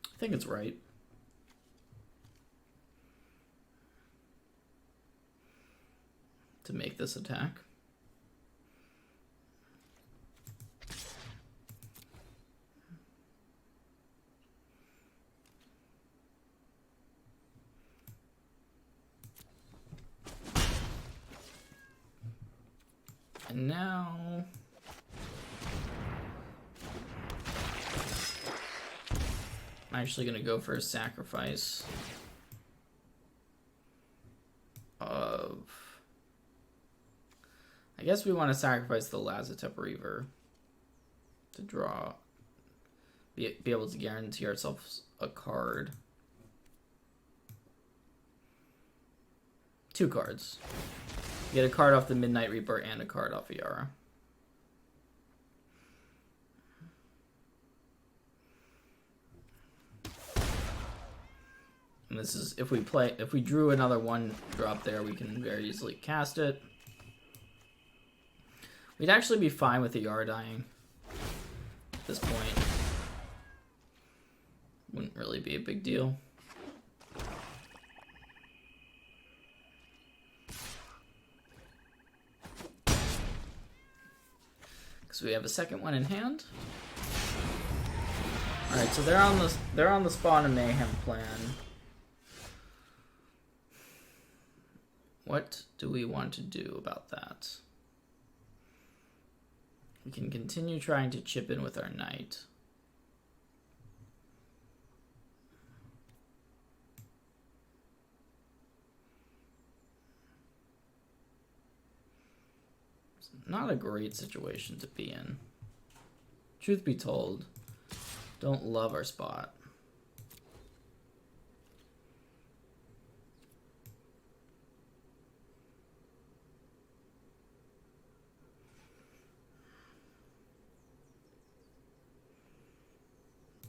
I think it's right. To make this attack. And now I'm actually going to go for a sacrifice of... I guess we want to sacrifice the Lazotep Reaver to draw, be able to guarantee ourselves a card. 2 cards. Get a card off the Midnight Reaper and a card off Ayara. And this is if we drew another 1-drop there, we can very easily cast it. We'd actually be fine with Ayara dying at this point. Wouldn't really be a big deal. So we have a second one in hand. All right, so they're on the Spawn and Mayhem plan. What do we want to do about that? We can continue trying to chip in with our knight. Not a great situation to be in. Truth be told, don't love our spot.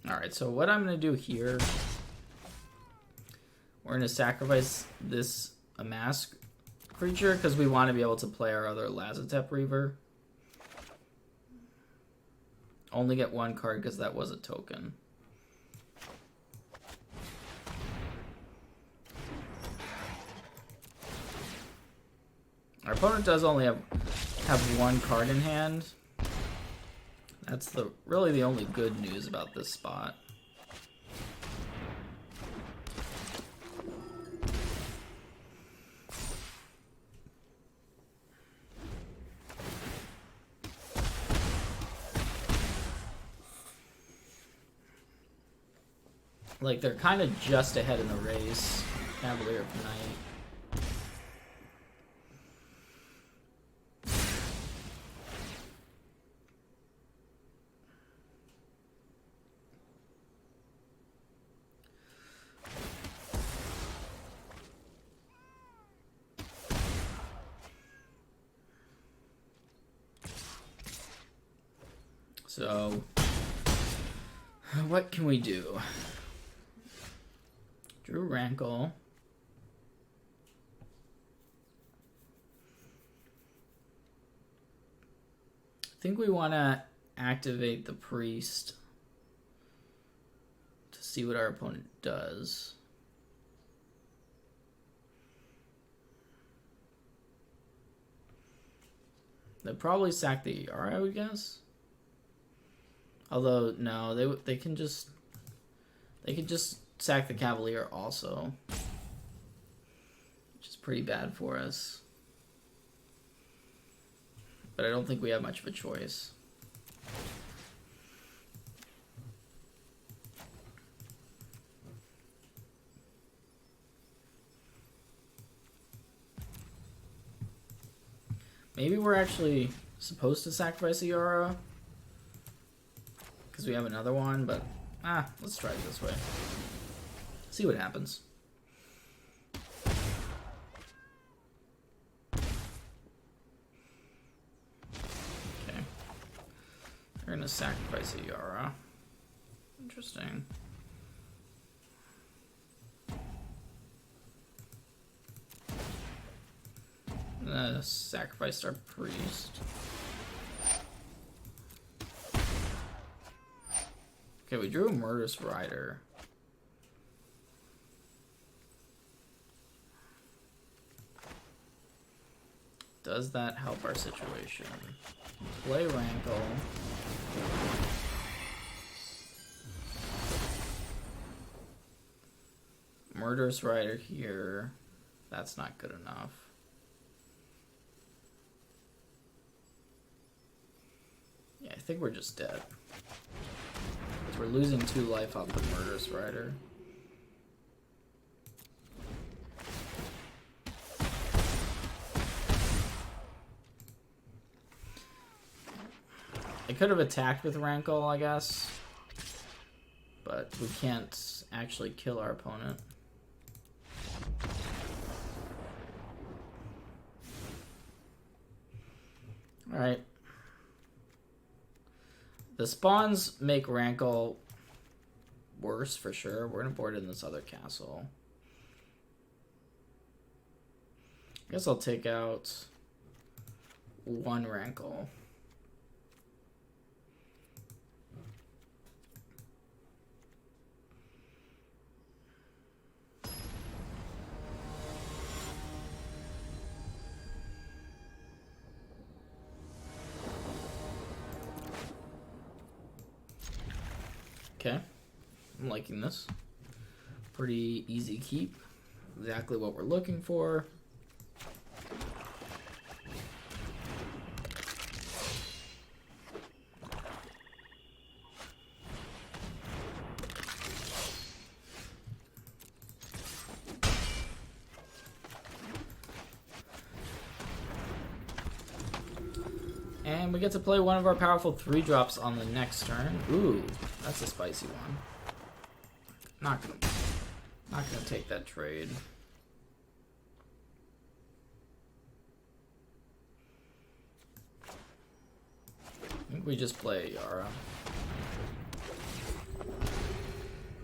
Alright, so what I'm going to do here, we're going to sacrifice this Amask creature because we want to be able to play our other Lazotep Reaver. Only get 1 card because that was a token. Our opponent does only have 1 card in hand. That's really the only good news about this spot. Like, they're kind of just ahead in the race. Cavalier of Knight. So, what can we do? Drew Rankle. I think we want to activate the priest to see what our opponent does. They'll probably sack the Ayara, I would guess. Although no, they can just sack the Cavalier also, which is pretty bad for us. But I don't think we have much of a choice. Maybe we're actually supposed to sacrifice Ayara because we have another one, but let's try it this way. See what happens. Okay. We're gonna sacrifice Ayara. Interesting. gonna sacrifice our priest. Okay, we drew a Murderous Rider. Does that help our situation? Play Rankle. Murderous Rider here. That's not good enough. Yeah, I think we're just dead. We're losing 2 life off the Murderous Rider. I could have attacked with Rankle, I guess. But we can't actually kill our opponent. Alright. The spawns make Rankle worse for sure. We're gonna board in this other castle. I guess I'll take out 1 Rankle. Okay, I'm liking this. Pretty easy keep. Exactly what we're looking for. And we get to play one of our powerful 3-drops on the next turn. Ooh, that's a spicy one. Not gonna take that trade. I think we just play Ayara.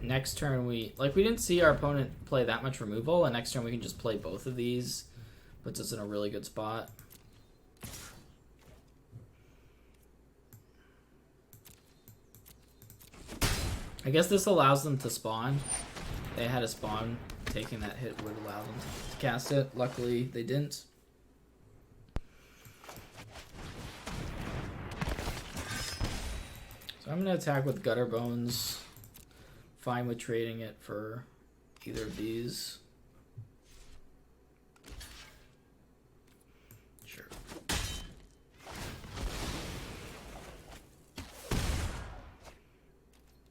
Next turn we didn't see our opponent play that much removal, and next turn we can just play both of these. Puts us in a really good spot. I guess this allows them to spawn. They had a spawn. Taking that hit would allow them to cast it. Luckily, they didn't. So I'm going to attack with Gutterbones. Fine with trading it for either of these. Sure.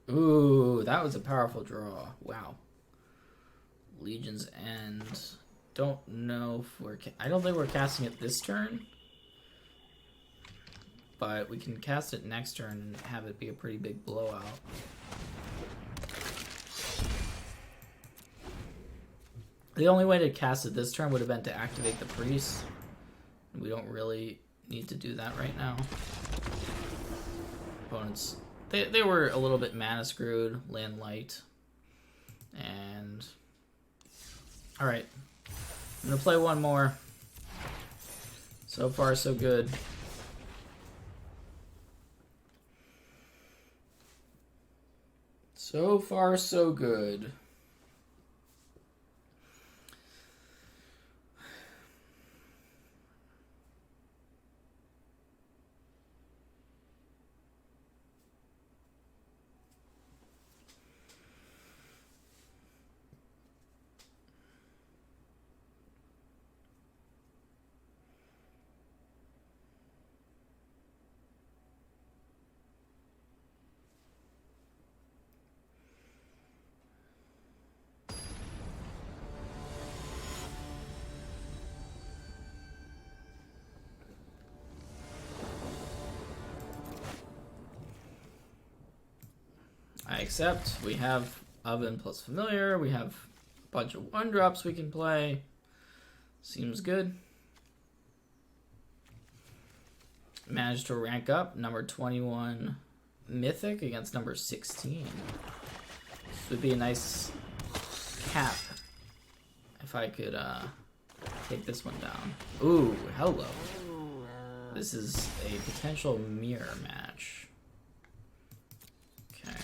Ooh, that was a powerful draw. Wow. Legion's End. Don't know if we're... I don't think we're casting it this turn. But we can cast it next turn and have it be a pretty big blowout. The only way to cast it this turn would have been to activate the priest. We don't really need to do that right now. Opponents... They were a little bit mana screwed, land light, and all right, I'm gonna play one more. So far, so good. So far, so good. I accept. We have Oven plus Familiar. We have a bunch of 1-drops we can play. Seems good. Managed to rank up number 21 Mythic against number 16. This would be a nice cap if I could take this one down. Ooh, hello. This is a potential mirror match. Okay.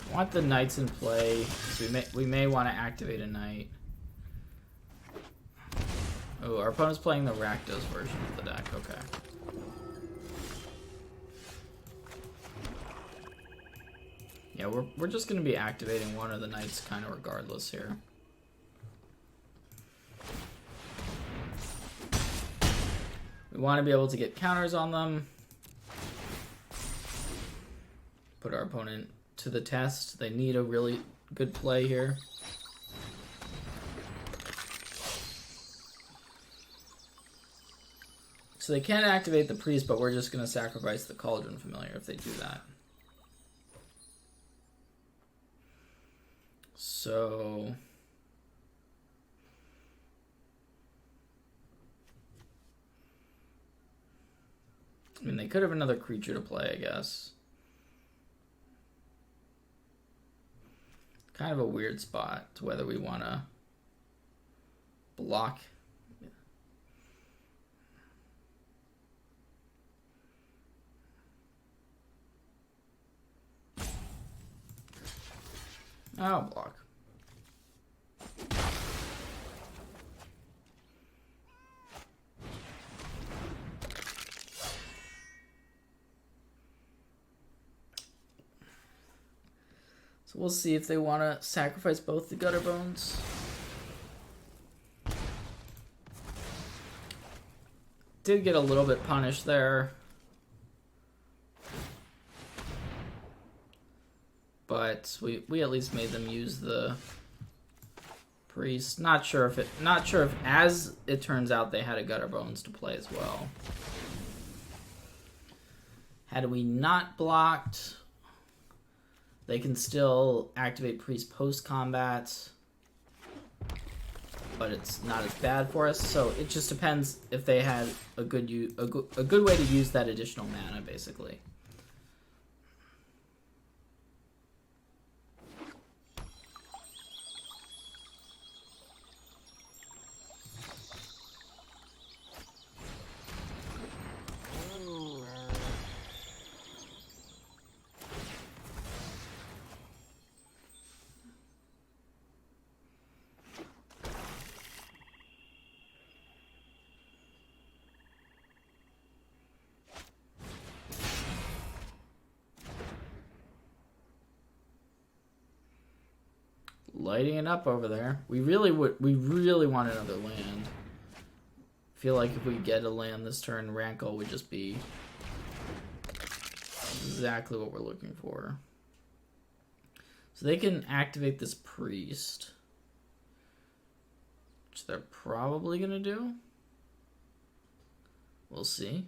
I want the knights in play. So we may want to activate a knight. Oh, our opponent's playing the Rakdos version of the deck. Okay. Yeah, we're just gonna be activating one of the knights kind of regardless here. We want to be able to get counters on them. Put our opponent to the test. They need a really good play here. So they can activate the priest, but we're just going to sacrifice the Cauldron Familiar if they do that. So I mean, they could have another creature to play, I guess. Kind of a weird spot to whether we want to block. I'll block. So we'll see if they want to sacrifice both the Gutterbones. Did get a little bit punished there. But we at least made them use the priest. Not sure if as it turns out they had a Gutterbones to play as well. Had we not blocked, they can still activate priest post combat, but it's not as bad for us. So it just depends if they had a good way to use that additional mana, basically. Lighting it up over there. We really want another land. Feel like if we get a land this turn, Rankle would just be exactly what we're looking for. So they can activate this priest, which they're probably gonna do. We'll see.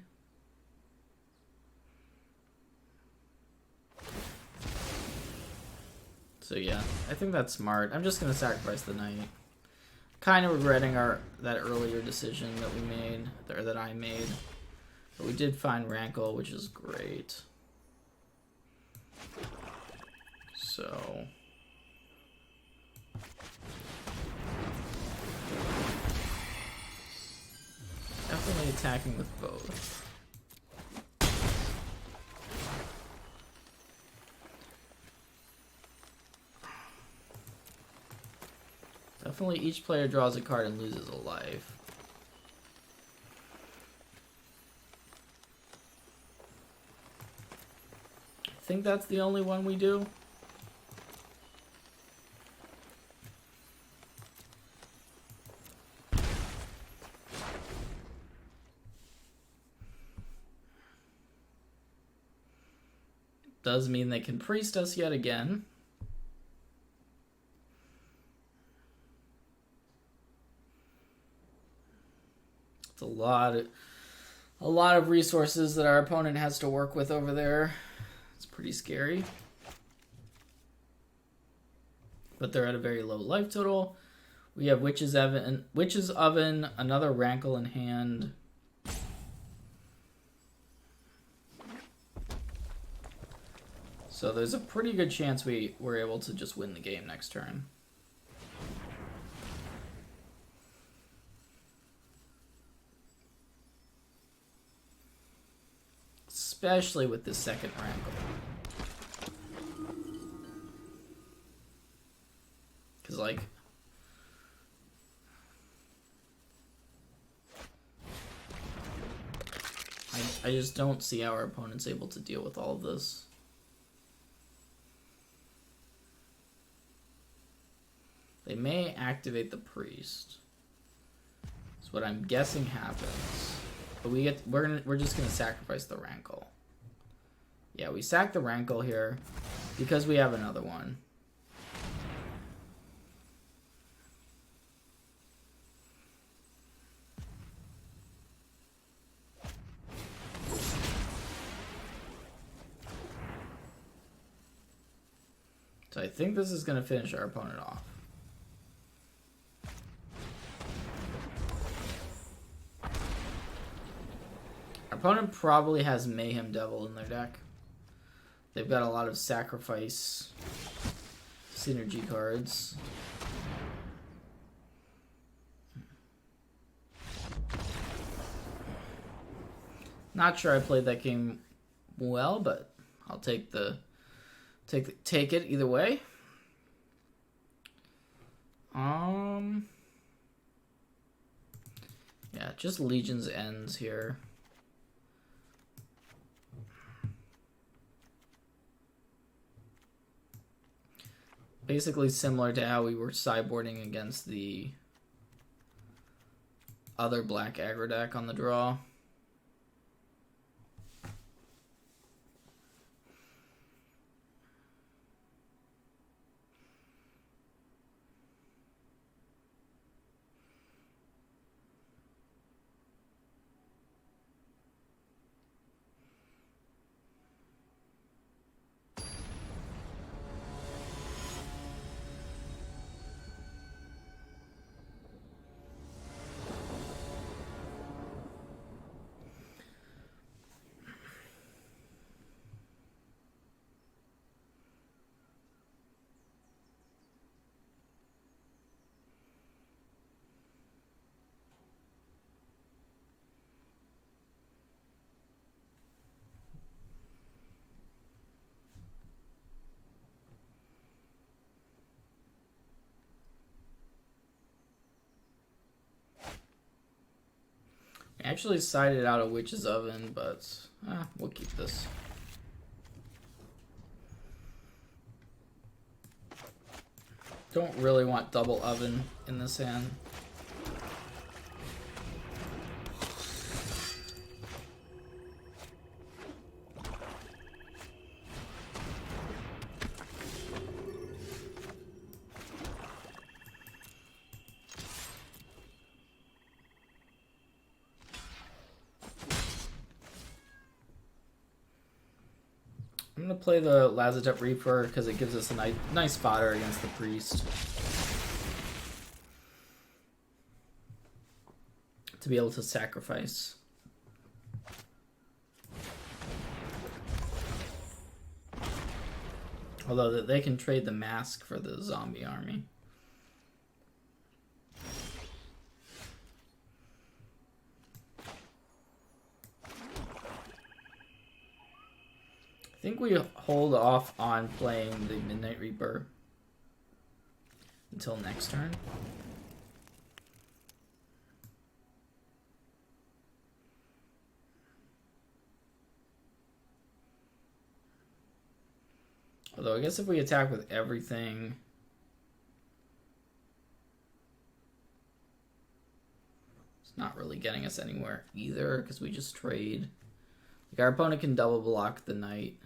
So yeah, I think that's smart. I'm just gonna sacrifice the knight. Kind of regretting that earlier decision that we made, or that I made. But we did find Rankle, which is great. So definitely attacking with both. Definitely each player draws a card and loses a life. I think that's the only one we do. Does mean they can priest us yet again. It's a lot of resources that our opponent has to work with over there. It's pretty scary. But they're at a very low life total. We have Witch's Oven, another Rankle in hand. So there's a pretty good chance we're able to just win the game next turn. Especially with the second Rankle. Because, like... I just don't see how our opponent's able to deal with all of this. They may activate the priest. That's what I'm guessing happens. But we're just gonna sacrifice the Rankle. Yeah, we sack the Rankle here because we have another one. So I think this is going to finish our opponent off. Our opponent probably has Mayhem Devil in their deck. They've got a lot of sacrifice synergy cards. Not sure I played that game well, but I'll take it either way. Yeah, just Legion's Ends here. Basically similar to how we were sideboarding against the other black aggro deck on the draw. I actually sided out a Witch's Oven, but we'll keep this. Don't really want double oven in this hand. I'm going to play the Lazatep Reaper because it gives us a nice fodder against the priest. To be able to sacrifice. Although they can trade the mask for the zombie army. I think we hold off on playing the Midnight Reaper until next turn. Although I guess if we attack with everything, it's not really getting us anywhere either because we just trade. Like our opponent can double block the knight.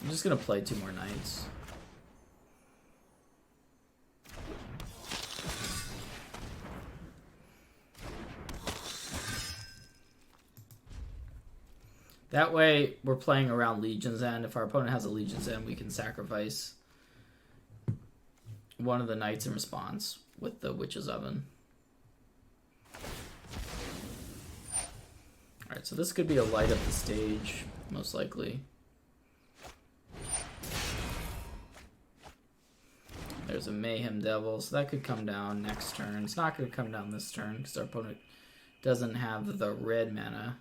I'm just going to play 2 more knights. That way, we're playing around Legion's End. If our opponent has a Legion's End, we can sacrifice one of the knights in response with the Witch's Oven. Alright, so this could be a light up the stage, most likely. there's a Mayhem Devil, so that could come down next turn. It's not going to come down this turn because our opponent doesn't have the red mana.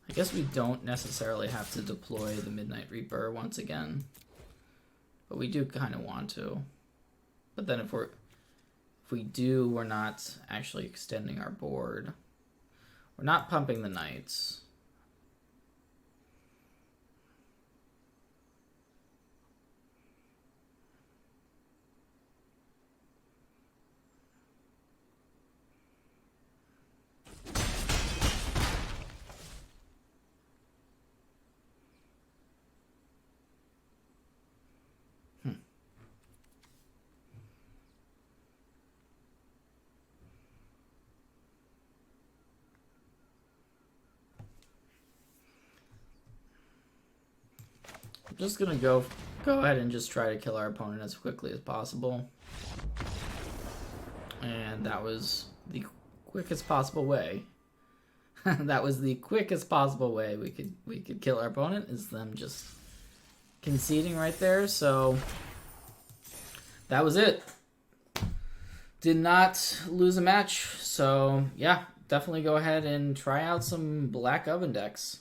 I guess we don't necessarily have to deploy the Midnight Reaper once again, but we do kind of want to. But then if we do, we're not actually extending our board. We're not pumping the Knights. I'm just gonna go ahead and just try to kill our opponent as quickly as possible. And that was the quickest possible way. That was the quickest possible way we could kill our opponent, is them just conceding right there. So that was it. Did not lose a match. So yeah, definitely go ahead and try out some Black Oven decks.